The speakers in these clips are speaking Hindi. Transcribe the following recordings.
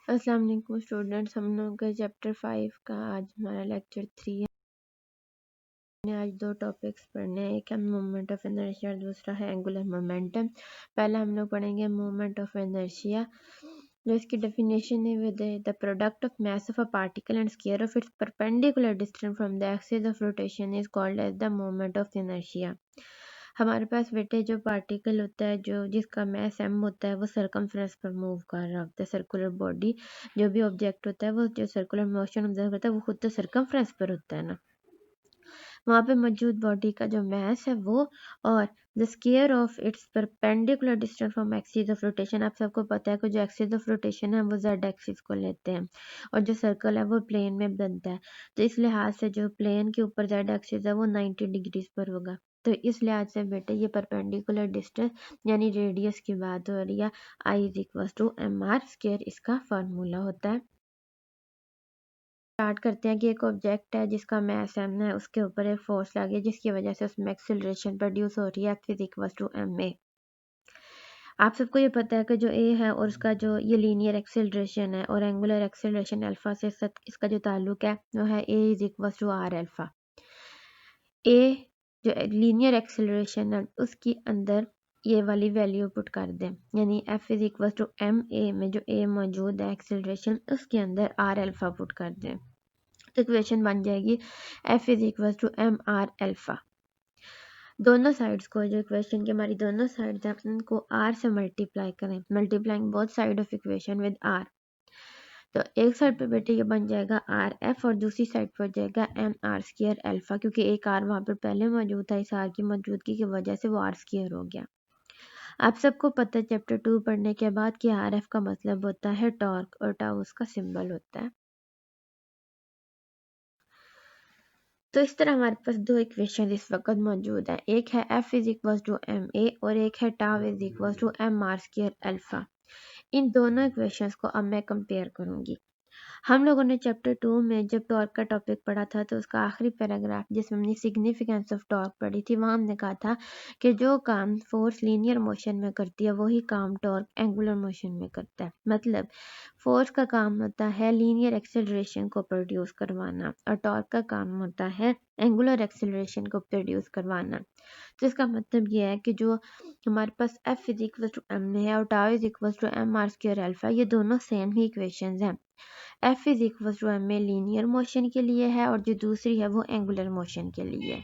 अस्सलाम वालेकुम स्टूडेंट्स, हम लोग का चैप्टर 5 का आज हमारा लेक्चर 3 है। हमने आज दो टॉपिक्स पढ़ने हैं, एक है मोमेंट ऑफ इनर्शिया और दूसरा है एंगुलर मोमेंटम। पहला हम लोग पढ़ेंगे मोमेंट ऑफ इनर्शिया, जो इसकी डेफिनेशन है with the product of mass of a particle and square of its perpendicular distance from the axis of rotation is called as the moment of inertia. हमारे पास बेटे जो पार्टिकल होता है जो जिसका मास m होता है वो सर्कमफ्रेंस पर मूव कर रहा होता है। सर्कुलर बॉडी जो भी ऑब्जेक्ट होता है वो जो सर्कुलर मोशन ऑब्जर्व करता है वो खुद तो सर्कमफ्रेंस पर होता है ना, वहाँ पे मौजूद बॉडी का जो मास है वो और the square of its perpendicular distance from axis of rotation. आप सबको पता है कि जो एक्सिस ऑफ रोटेशन है वो जेड एक्सिस को लेते हैं और जो सर्कल है वो प्लेन में बनता है, तो इस लिहाज से जो प्लेन के ऊपर जेड एक्सिस है वो 90 डिग्रीज पर होगा। तो इस लिहाज से बेटे ये परपेंडिकुलर डिस्टेंस यानी रेडियस की बात हो रही है। I is equal to M R square इसका फार्मूला होता है। स्टार्ट करते हैं कि एक ऑब्जेक्ट है जिसका मास m है, उसके ऊपर एक फोर्स लगी जिसकी वजह से उसमें एक्सेलरेशन प्रोड्यूस हो रही है F equal to M A. आप सबको ये पता है कि जो ए है और उसका जो ये लीनियर एक्सेलरेशन है और एंगुलर एक्सेलरेशन अल्फा से इसका जो ताल्लुक है वो है A is equal to R alpha. A जो लीनियर एक्सेलरेशन है उसके अंदर ये वाली वैल्यू पुट कर दें, यानी F is equal to M A में जो ए मौजूद है एक्सेलरेशन उसके अंदर आर अल्फा पुट कर दें, तो इक्वेशन बन जाएगी F is equal to M R alpha. दोनों साइड्स को जो इक्वेशन की हमारी दोनों साइड्स हैं उनको r से मल्टीप्लाई करें, multiplying both side of equation with r। तो एक साइड पे बेटे ये बन जाएगा आर एफ और दूसरी साइड पर जाएगा एम आर स्क्र अल्फा, क्योंकि एक आर वहाँ पर पहले मौजूद था, इस आर की मौजूदगी की वजह से वो आर स्क्र हो गया। आप सबको पता है चैप्टर 2 पढ़ने के बाद कि आर एफ का मतलब होता है टॉर्क और टाउ उसका सिंबल होता है। तो इस तरह हमारे पास दो इक्वेशन इस वक्त मौजूद है, एक है F is equal to M A और एक है tau is equal to M R square alpha. इन दोनों इक्वेशंस को अब मैं कंपेयर करूंगी। हम लोगों ने चैप्टर 2 में जब टॉर्क का टॉपिक पढ़ा था तो उसका आखिरी पैराग्राफ जिसमें हमने सिग्निफिकेंस ऑफ टॉर्क पढ़ी थी, वहाँ हमने कहा था कि जो काम फोर्स लीनियर मोशन में करती है वही काम टॉर्क एंगुलर मोशन में करता है। मतलब फोर्स का काम होता है लीनियर एक्सेलरेशन को प्रोड्यूस करवाना और टॉर्क का काम होता है एंगुलर एक्सेलरेशन को प्रोड्यूस करवाना। तो इसका मतलब ये है कि जो हमारे पास F is equal to M है और tau is equal to M R square alpha, ये दोनों सेम ही इक्वेशंस हैं। F is equal to M A linear motion के लिए है और जो दूसरी है वो एंगुलर मोशन के लिए है।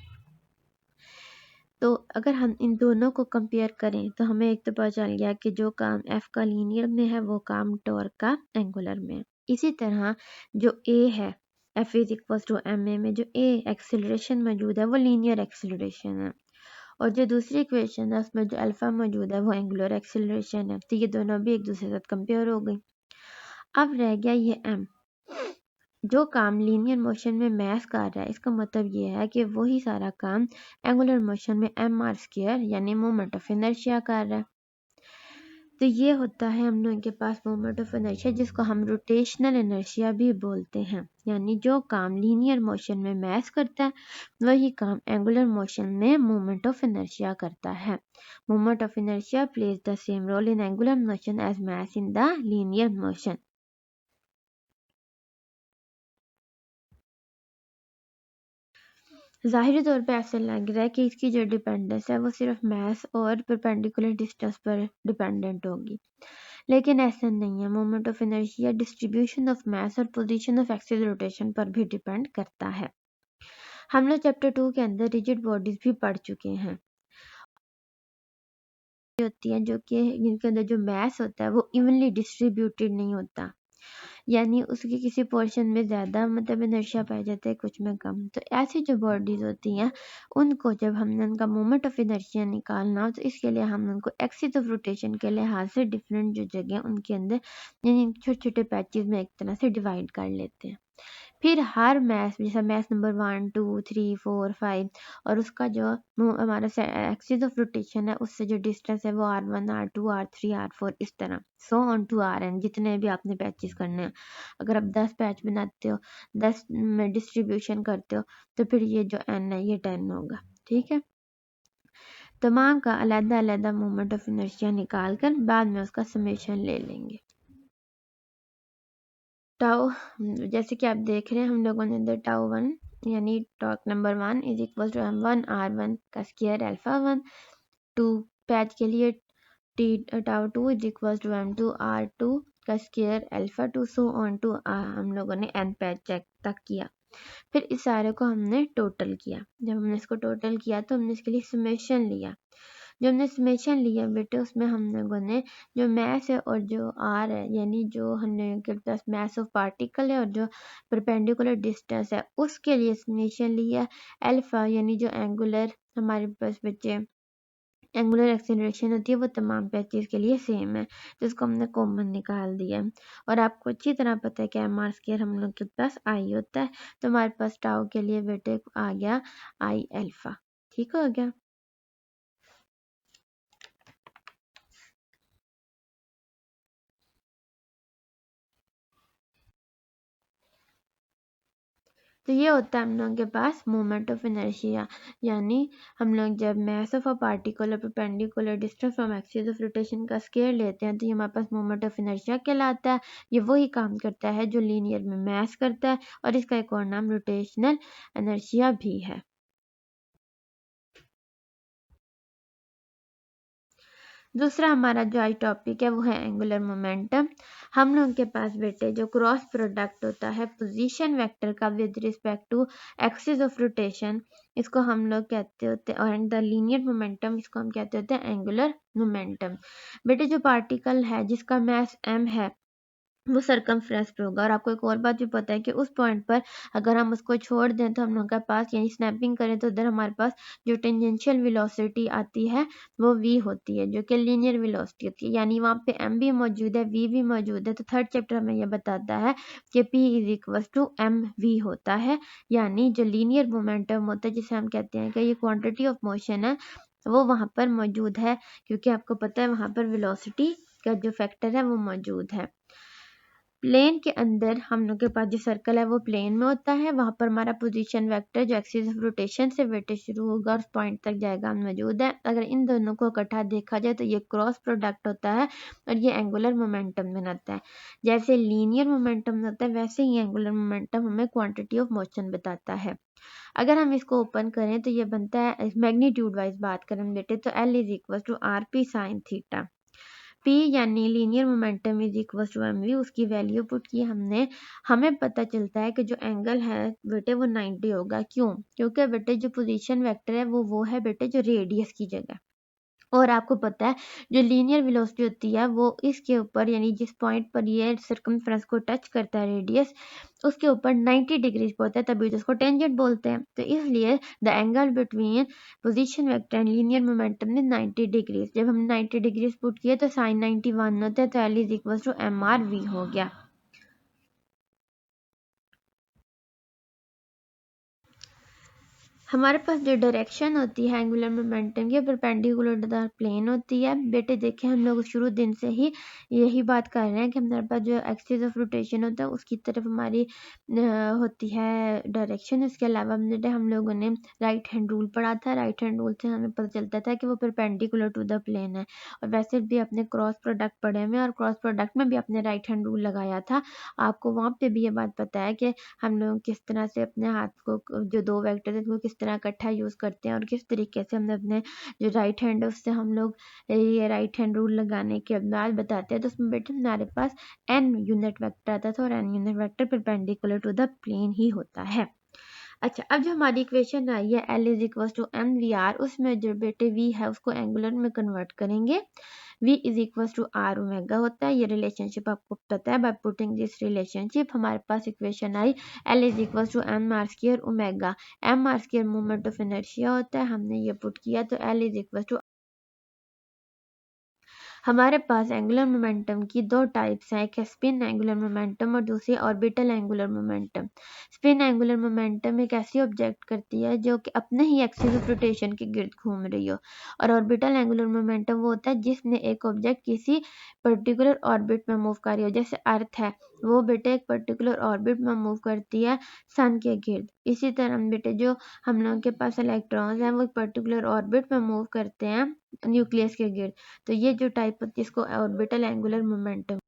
तो अगर हम इन दोनों को कंपेयर करें तो हमें एक तो पता चल गया कि जो काम F का लीनियर में है वो काम टॉर्क का एंगुलर में है। इसी तरह जो A है F is equal to M A में जो A एक्सेलरेशन मौजूद है वो लीनियर एक्सेलरेशन है और जो दूसरी इक्वेशन है उसमें जो अल्फा मौजूद है वो एंगुलर एक्सेलरेशन है। तो ये दोनों भी एक दूसरे के साथ कंपेयर हो गई। अब रह गया ये M, जो काम लीनियर मोशन में मास कर रहा है, इसका मतलब ये है कि वही सारा काम एंगुलर मोशन में एम आर स्क्वायर यानी मोमेंट ऑफ इनर्शिया कर रहा है। तो ये होता है हम लोगों के पास मोमेंट ऑफ इनर्शिया, जिसको हम रोटेशनल इनर्शिया भी बोलते हैं। यानी जो काम लीनियर मोशन में मास करता है वही काम एंगुलर मोशन में मोमेंट ऑफ इनर्शिया करता है। Moment of inertia plays the same role in angular motion as mass in the linear motion. ज़ाहिरी तौर पे ऐसा लग रहा है कि इसकी जो डिपेंडेंस है वो सिर्फ मास और परपेंडिकुलर डिस्टेंस पर डिपेंडेंट होगी, लेकिन ऐसा नहीं है। Moment of inertia distribution of mass और पोजीशन ऑफ एक्सिस रोटेशन पर भी डिपेंड करता है। हम लोग चैप्टर 2 के अंदर रिजिड बॉडीज भी पढ़ चुके हैं, होती हैं जो कि जिनके अंदर जो मास होता है वो इवनली डिस्ट्रीब्यूटेड नहीं होता, यानी उसके किसी पोर्शन में ज़्यादा मतलब इनर्शिया पाया जाता है, कुछ में कम। तो ऐसी जो बॉडीज़ होती हैं उनको जब हमने उनका मोमेंट ऑफ इनर्शिया निकालना हो तो इसके लिए हम उनको एक्सिस ऑफ रोटेशन के लिहाज से डिफरेंट जो जगह उनके अंदर यानी छोटे छोटे पैचेस में एक तरह से डिवाइड कर लेते हैं। फिर हर मैथ जैसे मैथ नंबर 1 2 3 4 5 और उसका जो हमारा एक्सिस ऑफ रोटेशन है उससे जो डिस्टेंस है वो R1 R2 R3 R4 इस तरह सो ऑन टू Rn, जितने भी आपने पैचेस करने हैं। अगर आप 10 पैच बनाते हो, 10 में डिस्ट्रीब्यूशन करते हो तो फिर ये जो n है ये 10 होगा। ठीक है, तमाम का अलग अलग मोमेंट ऑफ इनर्शिया निकाल कर बाद में उसका समेशन ले लेंगे। टाउ जैसे कि आप देख रहे हैं हम लोगों ने द टाउ 1 यानी torque number 1 is equal to m1 r1 का स्क्वायर अल्फा 1 2 पैच के लिए T tau 2 is equal to m2 r2 का square alpha 2 so on to हम लोगों ने n पैच चेक तक किया। फिर इस सारे को हमने टोटल किया। जब हमने इसको टोटल किया तो हमने इसके लिए समेशन लिया। जो हमने समेशन लिया बेटे उसमें हम लोगों ने जो मैस है और जो आर है यानी जो हमने के पास मैस ऑफ पार्टिकल है और जो परपेंडिकुलर डिस्टेंस है उसके लिए समेशन लिया। अल्फा यानी जो एंगुलर हमारे पास बच्चे एंगुलर एक्सेलरेशन होती है वो तमाम पैचेस के लिए सेम है जिसको हमने कॉमन निकाल दिया है। और आपको अच्छी तरह पता है कि एम आर स्क्वायर हम लोग के पास आई होता है तो हमारे पास टाउ के लिए बेटे आ गया आई अल्फा। ठीक हो गया। तो ये होता है हम लोगों के पास मोमेंट ऑफ इनर्शिया यानी हम लोग जब मास ऑफ अ पार्टिकल और perpendicular distance from axis of rotation का स्केयर लेते हैं तो ये हमारे पास मोमेंट ऑफ इनर्शिया कहलाता है। ये वही काम करता है जो लीनियर में मास करता है और इसका एक और नाम रोटेशनल इनर्शिया भी है। दूसरा हमारा जो आज टॉपिक है वो है एंगुलर मोमेंटम। हम लोगों के पास बेटे जो क्रॉस प्रोडक्ट होता है पोजीशन वेक्टर का with respect to axis of rotation इसको हम लोग कहते होते हैं और द लीनियर मोमेंटम इसको हम कहते होते हैं एंगुलर मोमेंटम। बेटे जो पार्टिकल है जिसका मास m है वो सरकमफ्रेंस पे होगा। और आपको एक और बात भी पता है कि उस पॉइंट पर अगर हम उसको छोड़ दें तो हम लोग के पास यानी स्नैपिंग करें तो उधर हमारे पास जो टेंजेंशियल वेलोसिटी आती है वो v होती है जो कि लीनियर वेलोसिटी होती है यानी वहाँ पे m भी मौजूद है v भी मौजूद है। तो थर्ड चैप्टर हमें यह बताता है कि p is equal to M V होता है यानी जो लीनियर मोमेंटम होता है जिसे हम कहते हैं कि ये क्वांटिटी ऑफ मोशन है वो वहाँ पर मौजूद है क्योंकि आपको पता है वहाँ पर वेलोसिटी का जो फैक्टर है वो मौजूद है। प्लेन के अंदर हम लोग के पास जो सर्कल है वो प्लेन में होता है। वहां पर हमारा पोजीशन वेक्टर जो एक्सिस ऑफ रोटेशन से वेटे शुरू होगा और उस पॉइंट तक जाएगा मौजूद है। अगर इन दोनों को इकट्ठा देखा जाए तो ये क्रॉस प्रोडक्ट होता है और ये एंगुलर मोमेंटम बनाता है। जैसे लीनियर मोमेंटम होता है वैसे ही एंगुलर मोमेंटम हमें क्वांटिटी ऑफ मोशन बताता है। अगर हम इसको ओपन करें तो ये बनता है मैग्नीट्यूड वाइज बात करें बेटे तो L is equal to R P sine theta. P यानी linear momentum is equal to M V उसकी वैल्यू पुट की हमने। हमें पता चलता है कि जो एंगल है बेटे वो 90 होगा। क्यों? क्योंकि बेटे जो पोजीशन वेक्टर है वो है बेटे जो रेडियस की जगह। और आपको पता है जो लीनियर वेलोसिटी होती है वो इसके ऊपर यानी जिस पॉइंट पर ये सर्कमफ्रेंस को टच करता है रेडियस उसके ऊपर 90 डिग्रीज पे होता है तभी तो उसको टेंजेंट बोलते हैं। तो इसलिए the angle between position vector and linear momentum ने 90 डिग्रीज। जब हम 90 डिग्रीज पुट किए तो साइन 91 होता है तो L is equal to M R V हो गया। हमारे पास जो डायरेक्शन होती है एंगुलर मोमेंटम की परपेंडिकुलर टू द प्लेन होती है। बेटे देखें हम लोग शुरू दिन से ही यही बात कर रहे हैं कि हमारे पास जो एक्सिस ऑफ रोटेशन होता है उसकी तरफ हमारी होती है डायरेक्शन। इसके अलावा हम लोगों ने राइट हैंड रूल पढ़ा था। राइट हैंड रूल से हमें पता चलता था कि वो परपेंडिकुलर टू द प्लेन है। और वैसे भी अपने क्रॉस प्रोडक्ट पढ़े हुए और क्रॉस प्रोडक्ट में भी अपने राइट हैंड रूल लगाया था। आपको वहाँ पे भी ये बात पता है कि हम लोग किस तरह से अपने हाथ को जो दो वेक्टर है वो किस तरह इकट्ठा यूज करते हैं और किस तरीके से हमने अपने जो राइट हैंड है उससे हम लोग ये राइट हैंड रूल लगाने के बाद बताते हैं। तो उसमें बेटे हमारे पास n यूनिट वेक्टर आता था और n unit vector perpendicular to the plane ही होता है। अच्छा अब जो हमारी इक्वेशन आई है L is equal to M V R उसमें जो बेटे v है उसको एंगुलर में कन्वर्ट करेंगे। v is equal to R omega होता है। ये रिलेशनशिप आपको पता है। बाय पुटिंग दिस रिलेशनशिप हमारे पास equation I L is equal to M R square omega. M R square moment of inertia होता है। हमने ये पुट किया तो L इज इक्वल टू हमारे पास एंगुलर मोमेंटम की दो टाइप्स हैं। एक है स्पिन एंगुलर मोमेंटम और दूसरी orbital angular momentum. Spin angular momentum एक ऐसी ऑब्जेक्ट करती है जो कि अपने ही एक्सिस ऑफ रोटेशन के गिर्द घूम रही हो। और ऑर्बिटल एंगुलर मोमेंटम वो होता है जिसमें एक ऑब्जेक्ट किसी पर्टिकुलर ऑर्बिट में मूव कर रही हो। जैसे अर्थ है वो बेटे एक पर्टिकुलर ऑर्बिट में मूव करती है सन के गिर्द। इसी तरह बेटे जो हम लोगों के पास इलेक्ट्रॉन्स हैं वो एक पर्टिकुलर ऑर्बिट में मूव करते हैं न्यूक्लियस के गिर्द। तो ये जो टाइप होती है इसको ऑर्बिटल एंगुलर मोमेंटम